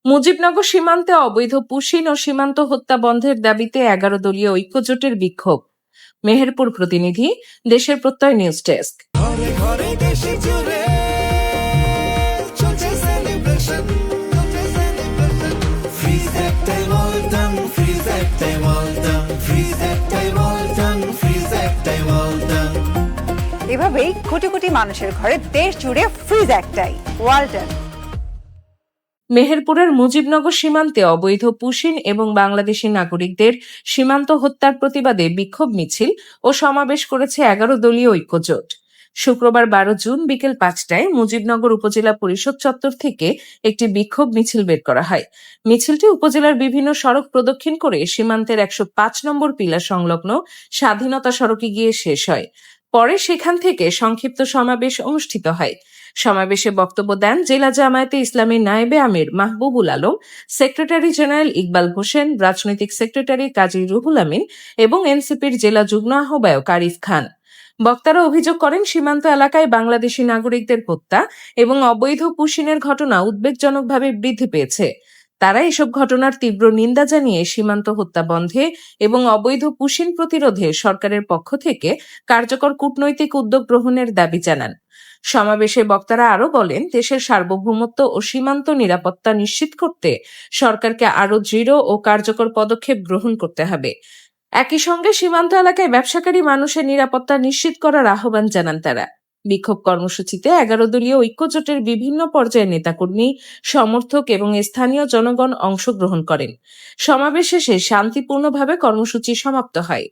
মুজিবনগর সীমান্তে অবৈধ পুশিন ও সীমান্ত হত্যা বন্ধের দাবিতে 11 দলীয় ঐক্যজোটের বিক্ষোভ। মেহেরপুর প্রতিনিধি, দেশের প্রত্যয় নিউজ ডেস্ক। ঘরে ঘরে দেশে জুড়ে চলছে সেলিব্রেশন, ফ্রিজ একটাই ওয়ালটন, ফ্রিজ একটাই ওয়ালটন, ফ্রিজ একটাই ওয়ালটন, ফ্রিজ একটাই ওয়ালটন। এভাবেই কোটি কোটি মানুষের ঘরে দেশ জুড়ে ফ্রিজ একটাই ওয়ালটন। মেহেরপুরের মুজিবনগর সীমান্তে অবৈধ পুশিন এবং বাংলাদেশি নাগরিকদের সীমান্ত হত্যার প্রতিবাদে বিক্ষোভ মিছিল ও সমাবেশ করেছে 11 দলীয় ঐক্যজোট। শুক্রবার 12 জুন বিকেল 5টায় মুজিবনগর উপজেলা পরিষদ চত্বর থেকে একটি বিক্ষোভ মিছিল বের করা হয়। মিছিলটি উপজেলার বিভিন্ন সড়ক প্রদক্ষিণ করে সীমান্তের 105 নম্বর পিলার সংলগ্ন স্বাধীনতা সড়কে গিয়ে শেষ হয়। পরে সেখান থেকে সংক্ষিপ্ত সমাবেশ অনুষ্ঠিত হয়। সমাবেশে বক্তব্য দেন জেলা জামায়াতে ইসলামীর নায়েবে আমির মাহবুবুল আলম, সেক্রেটারি জেনারেল ইকবাল হোসেন, রাজনৈতিক সেক্রেটারি কাজী রুহুল আমিন এবং এনসিপির জেলা যুগ্ম আহ্বায়ক আরিফ খান। বক্তারা অভিযোগ করেন, সীমান্ত এলাকায় বাংলাদেশি নাগরিকদের হত্যা এবং অবৈধ পুশিনের ঘটনা উদ্বেগজনকভাবে বৃদ্ধি পেয়েছে। তারা এসব ঘটনার তীব্র নিন্দা জানিয়ে সীমান্ত হত্যা বন্ধে এবং অবৈধ পুশিন প্রতিরোধে সরকারের পক্ষ থেকে কার্যকর কূটনৈতিক উদ্যোগ গ্রহণের দাবি জানান। সমাবেশে বক্তারা আরও বলেন, দেশের সার্বভৌমত্ব ও সীমান্ত নিরাপত্তা নিশ্চিত করতে সরকারকে আরও দৃঢ় ও কার্যকর পদক্ষেপ গ্রহণ করতে হবে। একই সঙ্গে সীমান্ত এলাকায় ব্যবসাকারী মানুষের নিরাপত্তা নিশ্চিত করার আহ্বান জানান তারা। বিক্ষোভ কর্মসূচিতে 11 দলীয় ঐক্যজোটের বিভিন্ন পর্যায়ের নেতাকর্মী, সমর্থক এবং স্থানীয় জনগণ অংশগ্রহণ করেন। সমাবেশ শেষে শান্তিপূর্ণভাবে কর্মসূচি সমাপ্ত হয়।